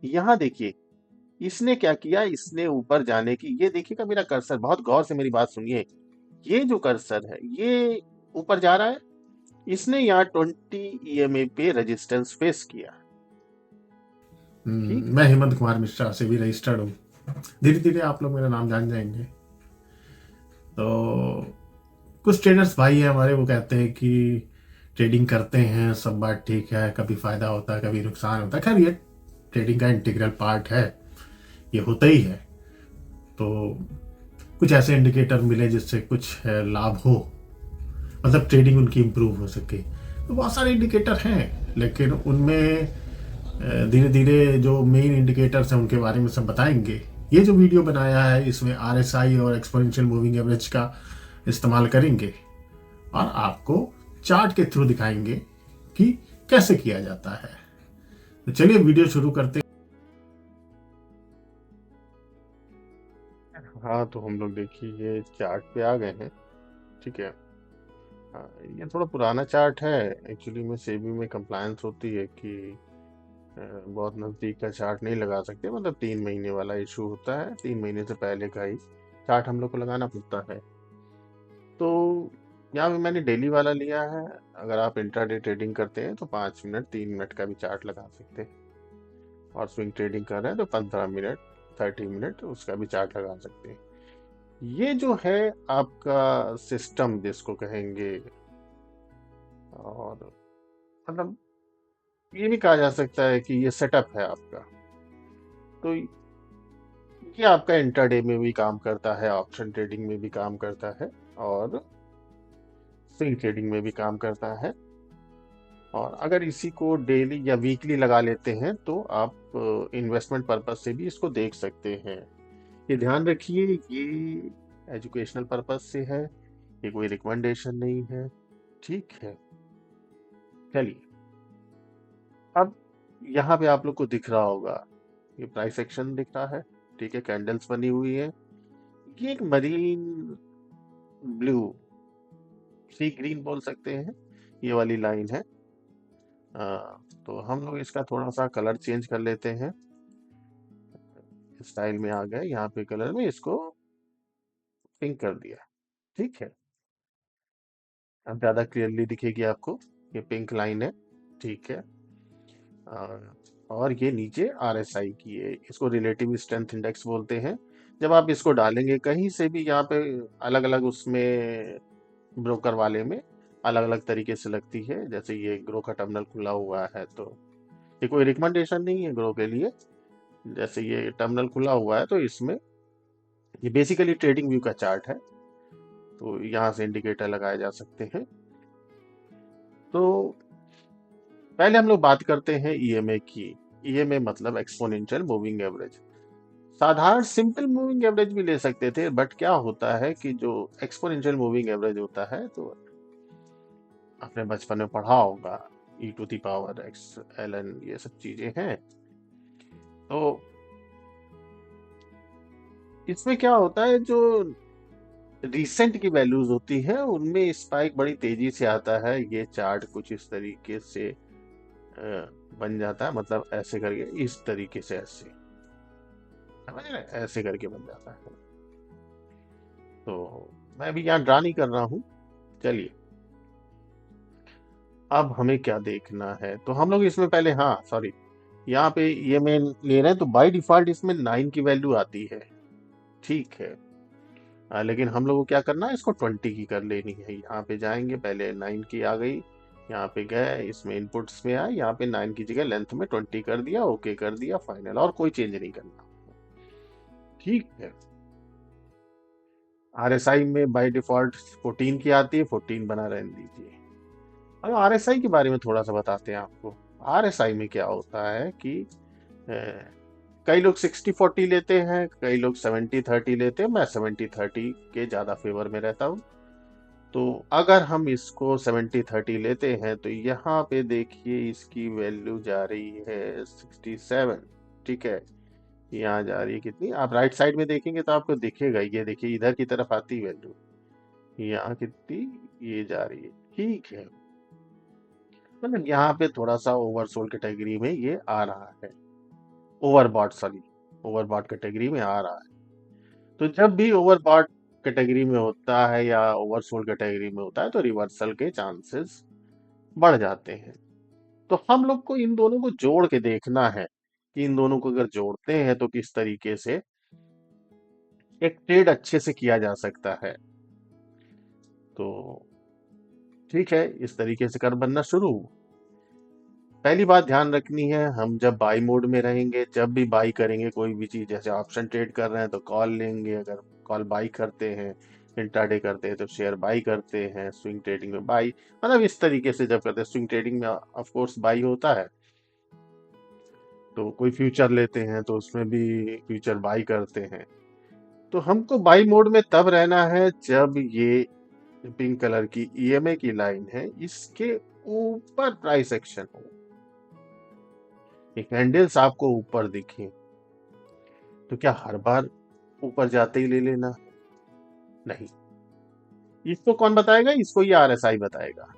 यहाँ देखिए, इसने क्या किया, इसने ऊपर जाने की, ये देखिएगा मेरा कर्सर, बहुत गौर से मेरी बात सुनिए। ये जो कर्सर है ये ऊपर जा रहा है, इसने यहाँ 20 EMA पे रेजिस्टेंस फेस किया। ठीक मैं है। हेमंत कुमार मिश्रा से भी रजिस्टर्ड हूँ। धीरे धीरे आप लोग मेरा नाम जान जाएंगे। तो कुछ ट्रेडर्स भाई हैं हमारे, वो कहते हैं कि ट्रेडिंग करते हैं, सब बात ठीक है, कभी फ़ायदा होता है कभी नुकसान होता है। खैर, ये ट्रेडिंग का इंटीग्रल पार्ट है, ये होता ही है। तो कुछ ऐसे इंडिकेटर मिले जिससे कुछ लाभ हो, मतलब ट्रेडिंग उनकी इम्प्रूव हो सके। तो बहुत सारे इंडिकेटर हैं, लेकिन उनमें धीरे धीरे जो मेन इंडिकेटर्स हैं उनके बारे में सब बताएंगे। ये जो वीडियो बनाया है इसमें RSI और एक्सपोनेंशियल मूविंग एवरेज का इस्तेमाल करेंगे और आपको चार्ट के थ्रू दिखाएंगे कि कैसे किया जाता है। तो चलिए वीडियो शुरू करते हैं। हाँ, तो हम लोग देखिए ये चार्ट पे आ गए हैं। ठीक है। हाँ, ये थोड़ा पुराना चार्ट है। एक्चुअली में सेबी में कंप्लायंस होती है कि बहुत नज़दीक का चार्ट नहीं लगा सकते, मतलब 3 महीने वाला इशू होता है, 3 महीने से पहले का ही चार्ट हम लोग को लगाना पड़ता है। तो यहाँ पे मैंने डेली वाला लिया है। अगर आप इंट्राडे ट्रेडिंग करते हैं तो 5 मिनट 3 मिनट का भी चार्ट लगा सकते हैं, और स्विंग ट्रेडिंग कर रहे हैं तो 15 मिनट 30 मिनट उसका भी चार्ट लगा सकते हैं। ये जो है आपका सिस्टम जिसको कहेंगे, और मतलब ये भी कहा जा सकता है कि ये सेटअप है आपका। तो ये आपका इंट्राडे में भी काम करता है, ऑप्शन ट्रेडिंग में भी काम करता है, और स्विंग ट्रेडिंग में भी काम करता है। और अगर इसी को डेली या वीकली लगा लेते हैं तो आप इन्वेस्टमेंट पर्पज से भी इसको देख सकते हैं। ये ध्यान रखिए, ये एजुकेशनल पर्पज से है, ये कोई रिकमेंडेशन नहीं है। ठीक है। चलिए, अब यहाँ पे आप लोग को दिख रहा होगा, ये प्राइस एक्शन दिख रहा है। ठीक है, कैंडल्स बनी हुई है। ये एक मरीन ब्लू, सी ग्रीन बोल सकते हैं, ये वाली लाइन है। तो हम लोग इसका थोड़ा सा कलर चेंज कर लेते हैं। स्टाइल में आ गए, यहाँ पे कलर में इसको पिंक कर दिया। ठीक है, अब ज्यादा क्लियरली दिखेगी आपको, ये पिंक लाइन है। ठीक है। अ, और ये नीचे RSI की है, इसको रिलेटिव स्ट्रेंथ इंडेक्स बोलते हैं। जब आप इसको डालेंगे कहीं से भी, यहाँ पे अलग अलग उसमें ब्रोकर वाले में अलग अलग तरीके से लगती है। जैसे ये ग्रो का टर्मिनल खुला हुआ है, तो ये कोई रिकमेंडेशन नहीं है ग्रो के लिए। जैसे ये टर्मिनल खुला हुआ है तो इसमें, ये बेसिकली ट्रेडिंग व्यू का चार्ट है, तो यहाँ से इंडिकेटर लगाए जा सकते हैं। तो पहले हम लोग बात करते हैं EMA की। EMA मतलब एक्सपोनेंशियल मूविंग एवरेज। साधारण सिंपल मूविंग एवरेज भी ले सकते थे, बट क्या होता है कि जो एक्सपोनेंशियल मूविंग एवरेज होता है, तो आपने बचपन में पढ़ा होगा, E⁻X ln, ये सब चीजें हैं। तो इसमें क्या होता है, जो रिसेंट की वैल्यूज होती है उनमें स्पाइक बड़ी तेजी से आता है। ये चार्ट कुछ इस तरीके से बन जाता है, मतलब ऐसे करके, इस तरीके से, ऐसे समझ रहे हैं? ऐसे करके बन जाता है। तो मैं अभी यहाँ ड्रा नहीं कर रहा हूँ। चलिए, अब हमें क्या देखना है, तो हम लोग इसमें पहले, हाँ सॉरी, यहाँ पे ये मैं ले रहे हैं तो बाय डिफॉल्ट इसमें 9 की वैल्यू आती है। ठीक है। लेकिन हम लोग को क्या करना है, इसको 20 की कर लेनी है। यहाँ पे जाएंगे, पहले 9 की आ गई, यहाँ पे गए, इसमें इनपुट्स में आए, यहाँ पे 9 की जगह लेंथ में 20 कर दिया, ओके कर दिया, फाइनल, और कोई चेंज नहीं करना। ठीक है। RSI में बाय डिफॉल्ट 14 की आती है, 14 बना रहने दीजिए। अब RSI के बारे में थोड़ा सा बताते हैं आपको। RSI में क्या होता है कि कई लोग 60-40 लेते हैं, कई लोग 70-30 लेते हैं। मैं 70-30 के ज्यादा फेवर में रहता हूँ। तो अगर हम इसको 70-30 लेते हैं तो यहाँ पे देखिए इसकी वैल्यू जा रही है 67। ठीक है, यहाँ जा रही है कितनी, आप राइट साइड में देखेंगे तो आपको दिखेगा, ये देखिए इधर की तरफ आती वैल्यू, यहाँ कितनी, ये जा रही है। ठीक है, मतलब यहाँ पे थोड़ा सा ओवरसोल्ड कैटेगरी में ये आ रहा है। ओवरबॉट, सॉरी, ओवरबॉट कैटेगरी में आ रहा है। तो जब भी ओवरबॉट कैटेगरी में होता है या ओवरसोल्ड कैटेगरी में होता है तो रिवर्सल के चांसेस बढ़ जाते हैं। तो हम लोग को इन दोनों को जोड़ के देखना है कि इन दोनों को अगर जोड़ते हैं तो किस तरीके से एक ट्रेड अच्छे से किया जा सकता है। तो ठीक है, इस तरीके से कर बनना शुरू। पहली बात ध्यान रखनी है, हम जब बाई मोड में रहेंगे, जब भी बाई करेंगे कोई भी चीज, जैसे ऑप्शन ट्रेड कर रहे हैं तो कॉल लेंगे, अगर कॉल बाई करते हैं, इंट्राडे करते हैं तो शेयर बाई करते हैं, स्विंग ट्रेडिंग में बाई, मतलब इस तरीके से जब करते हैं। स्विंग ट्रेडिंग में ऑफ कोर्स बाई होता है, तो कोई फ्यूचर लेते हैं तो उसमें भी फ्यूचर बाई करते हैं। तो हमको बाई मोड में तब रहना है जब ये पिंक कलर की ईएमए की लाइन है इसके ऊपर प्राइस एक्शन हो, ये कैंडल्स आपको ऊपर दिखे। तो क्या हर बार ऊपर जाते ही ले लेना? नहीं, इसको कौन बताएगा? इसको ये आरएसआई बताएगा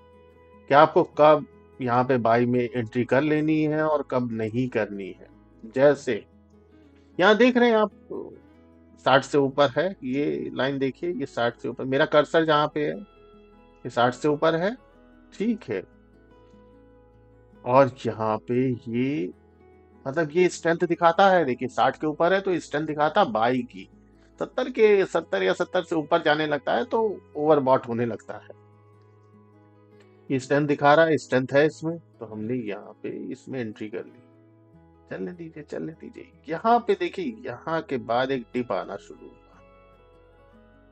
कि आपको कब यहाँ पे बाई में एंट्री कर लेनी है और कब नहीं करनी है। जैसे यहाँ देख रहे हैं आप, 60 से ऊपर है ये लाइन, देखिए ये 60 से ऊपर, मेरा कर्सर जहाँ पे है ये 60 से ऊपर है, ठीक है। और यहाँ पे ये मतलब ये स्ट्रेंथ दिखाता है, देखिए 60 के ऊपर है तो स्ट्रेंथ दिखाता बाई की। 70 या 70 से ऊपर जाने लगता है तो ओवरबॉट होने लगता है। ये स्ट्रेंथ दिखा रहा है, स्ट्रेंथ है इसमें, तो हमने यहाँ पे इसमें एंट्री कर ली। चलने दीजिए, चलने दीजिए। यहाँ पे देखिए, यहाँ के बाद एक डिप आना शुरू हुआ।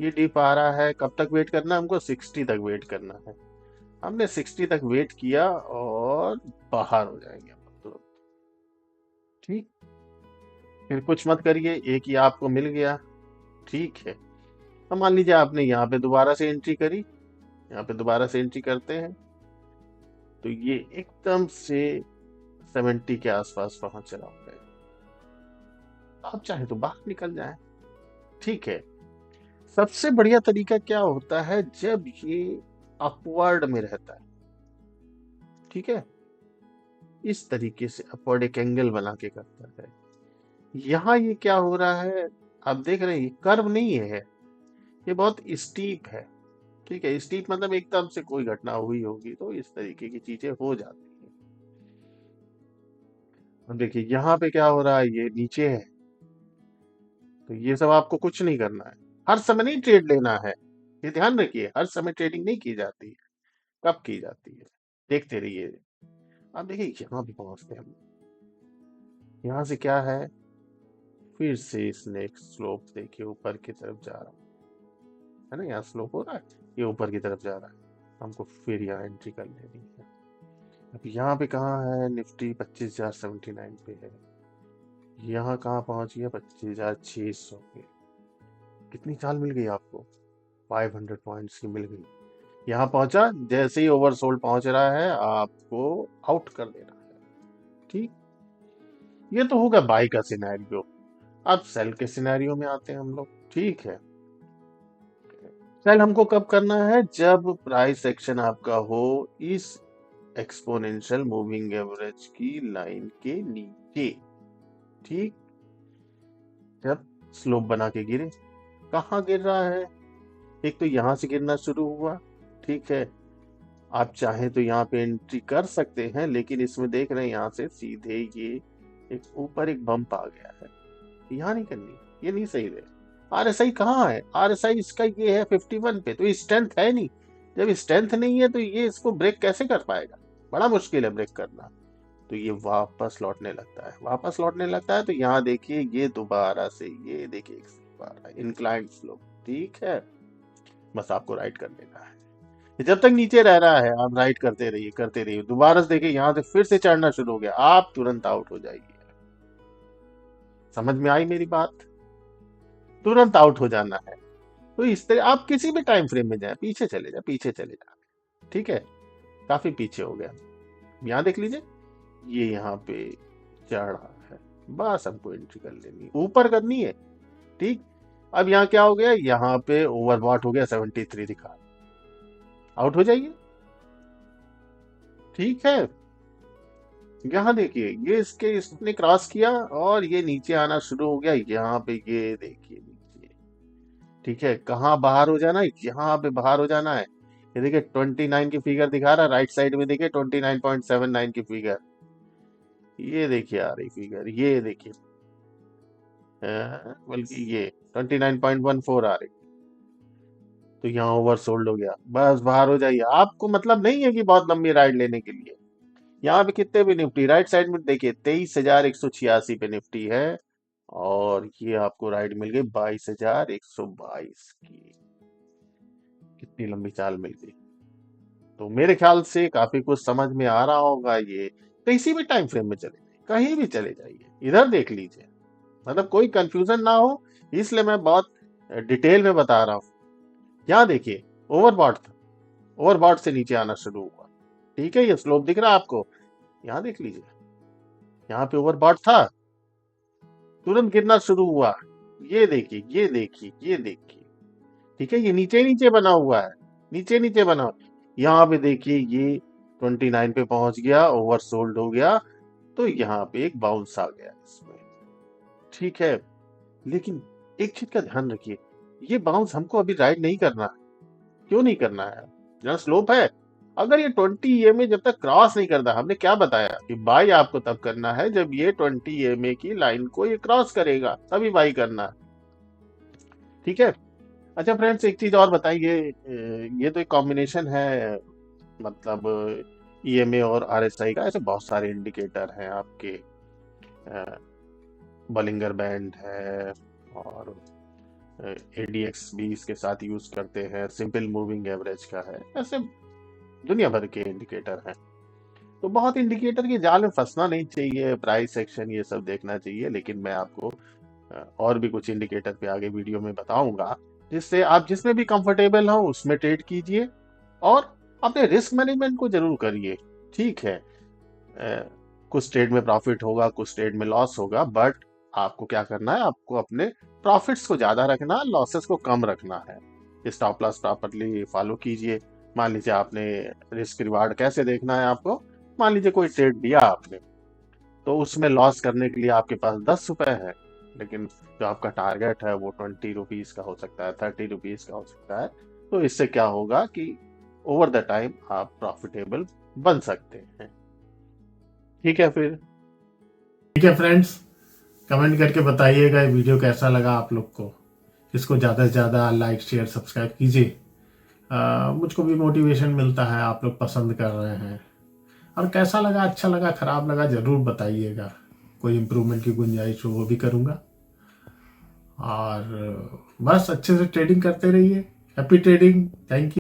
ये डिप आ रहा है, कब तक वेट करना है हमको? 60 तक वेट करना है। हमने 60 तक वेट किया और बाहर हो जाएंगे मतलब, ठीक। फिर कुछ मत करिए, एक ही आपको मिल गया, ठीक है। अब मान लीजिए आपने यहाँ पे दोबारा से एंट्री करी, यहाँ पे दोबारा से एंट्री करते हैं तो ये एकदम से 70 के आसपास पहुंच रहा है। आप चाहे तो बाहर निकल जाए, ठीक है। सबसे बढ़िया तरीका क्या होता है? जब ये अपवर्ड में रहता है, ठीक है, इस तरीके से अपवर्ड एक एंगल बना के करता है। यहाँ ये क्या हो रहा है, आप देख रहे हैं, ये कर्व नहीं है, ये बहुत स्टीप है, ठीक है। स्टीप मतलब एकदम से कोई घटना हुई होगी तो इस तरीके की चीजें हो जाती हैं। अब देखिए यहाँ पे क्या हो रहा है, ये नीचे है, तो ये सब आपको कुछ नहीं करना है। हर समय नहीं ट्रेड लेना है, ये ध्यान रखिए, हर समय ट्रेडिंग नहीं की जाती है। कब की जाती है, देखते रहिए। अब देखिए यहाँ पे पहुंचते हैं हम, यहाँ से क्या है, फिर से इसने एक स्लोप देखिए ऊपर की तरफ जा रहा है ना, यहाँ स्लोप हो रहा है, ये ऊपर की तरफ जा रहा है, हमको फिर यहाँ एंट्री कर लेनी है। अब यहाँ पे कहाँ है निफ्टी? 25,079 पे है। यहाँ कहाँ पहुंच गया? 25,600 पे। कितनी चाल मिल गई आपको? 500 पॉइंट्स की मिल गई। यहाँ पहुंचा, जैसे ही ओवरसोल्ड पहुंच रहा है आपको आउट कर देना है, ठीक। ये तो होगा बाई का सिनेरियो। अब सेल के सिनेरियो में आते हैं हम लोग, ठीक है। सेल हमको कब करना है? जब प्राइस एक्शन आपका हो इस एक्सपोनेंशियल मूविंग एवरेज की लाइन के नीचे, ठीक। जब स्लोप बना के गिरे, कहाँ गिर रहा है? एक तो यहां से गिरना शुरू हुआ, ठीक है। आप चाहें तो यहाँ पे एंट्री कर सकते हैं, लेकिन इसमें देख रहे हैं यहाँ से सीधे ये एक ऊपर एक बम्प आ गया है, यहाँ नहीं करनी, ये नहीं सही रहे। आरएसआई कहाँ है? आरएसआई इसका ये है 51 पे, तो स्ट्रेंथ है नहीं। जब स्ट्रेंथ नहीं है तो ये इसको ब्रेक कैसे कर पाएगा? बड़ा मुश्किल है ब्रेक करना। तो ये वापस लौटने लगता है, वापस लौटने लगता है, तो यहाँ देखिए ये दोबारा से, ये देखिए इंक्लाइंड स्लोप, ठीक है। बस आपको राइट कर देना है, जब तक नीचे रह रहा है आप राइट करते रहिए, करते रहिए। दोबारा से देखिए यहाँ से फिर से चढ़ना शुरू हो गया, आप तुरंत आउट हो जाइए। समझ में आई मेरी बात? तुरंत आउट हो जाना है। तो इस तरह आप किसी भी टाइम फ्रेम में जाए, पीछे चले जाए, पीछे चले जाए, ठीक है। काफी पीछे हो गया, यहाँ देख लीजिए, ये यहाँ पे चढ़ रहा है, बस हमको एंट्री कर लेनी, ऊपर करनी है, ठीक। अब यहाँ क्या हो गया, यहाँ पे ओवरबॉट हो गया, 73 दिखा, आउट हो जाइए, ठीक है। यहाँ देखिए, ये इसने क्रॉस किया और ये नीचे आना शुरू हो गया यहाँ पे, ये देखिए नीचे। ठीक है, कहाँ बाहर हो जाना है, यहाँ पे बाहर हो जाना है। ये देखिए 29 की फिगर दिखा रहा है, राइट साइड में देखिए 29.79 की फिगर। ये देखिए आ रही फिगर, ये देखिए, बल्कि ये 29.14 आ रही। तो यहाँ ओवरसोल्ड हो गया, बस बाहर हो जाइए। आपको मतलब नहीं है कि बहुत लंबी राइड लेने के लिए। यहाँ पे कितने भी निफ्टी, राइट साइड में देखिए 23,186 पे निफ्टी है, और ये आपको राइड मिल गई 22,122 की। कितनी लंबी चाल मिल गई। तो मेरे ख्याल से काफी कुछ समझ में आ रहा होगा। ये किसी भी टाइम फ्रेम में चले जाइए, कहीं भी चले जाइए, इधर देख लीजिए, मतलब कोई कंफ्यूजन ना हो, इसलिए मैं बहुत डिटेल में बता रहा हूँ। यहाँ देखिए, ओवरबॉट था, ओवरबॉट से नीचे आना शुरू हुआ। ठीक है, ये स्लोप दिख रहा है आपको, यहाँ देख लीजिए, यहाँ पे ओवरबॉट था, तुरंत गिरना शुरू हुआ। ये देखिए, ये देखिए, ये देखिए। ठीक है, ये नीचे नीचे बना हुआ है, नीचे नीचे बना हुआ। यहाँ पे देखिए, ये 29 पे पहुंच गया, ओवरसोल्ड हो गया, तो यहाँ पे एक बाउंस आ गया इसमें। ठीक है, लेकिन एक चीज का ध्यान रखिए, ये बाउंस हमको अभी राइड नहीं करना है। क्यों नहीं करना है? जहाँ स्लोप है, अगर ये 20 EMA जब तक क्रॉस नहीं करता, हमने क्या बताया कि बाई आपको तब करना है जब ये 20 EMA की लाइन को ये क्रॉस करेगा, तभी बाई करना है। ठीक है। अच्छा फ्रेंड्स, एक चीज और बताइए, ये तो एक कॉम्बिनेशन है, मतलब EMA और RSI का। ऐसे बहुत सारे इंडिकेटर हैं आपके, बलिंगर बैंड है, और ADX भी इसके साथ यूज करते हैं, सिंपल मूविंग एवरेज का है, ऐसे दुनिया भर के इंडिकेटर हैं। तो बहुत इंडिकेटर के जाल में फंसना नहीं चाहिए, प्राइस एक्शन ये सब देखना चाहिए। लेकिन मैं आपको और भी कुछ इंडिकेटर पे आगे वीडियो में बताऊंगा, जिससे आप जिसमें भी कंफर्टेबल हो उसमें ट्रेड कीजिए, और अपने रिस्क मैनेजमेंट को जरूर करिए। ठीक है, कुछ ट्रेड में प्रॉफिट होगा, कुछ ट्रेड में लॉस होगा, बट आपको क्या करना है, आपको अपने प्रॉफिट्स को ज्यादा रखना है, लॉसेस को कम रखना है। स्टॉप लॉस प्रॉपरली फॉलो कीजिए। मान लीजिए आपने रिस्क रिवार्ड कैसे देखना है आपको, मान लीजिए कोई ट्रेड दिया आपने, तो उसमें लॉस करने के लिए आपके पास 10 रुपए है, लेकिन जो आपका टारगेट है वो 20 रुपीज का हो सकता है, 30 रुपीज का हो सकता है। तो इससे क्या होगा कि ओवर द टाइम आप प्रॉफिटेबल बन सकते हैं। ठीक है फिर। ठीक है फ्रेंड्स, कमेंट करके बताइएगा ये वीडियो कैसा लगा आप लोग को। इसको ज़्यादा से ज़्यादा लाइक शेयर सब्सक्राइब कीजिए। मुझको भी मोटिवेशन मिलता है, आप लोग पसंद कर रहे हैं। और कैसा लगा, अच्छा लगा, खराब लगा, ज़रूर बताइएगा। कोई इम्प्रूवमेंट की गुंजाइश हो वो भी करूँगा। और बस अच्छे से ट्रेडिंग करते रहिए। Happy trading. Thank you.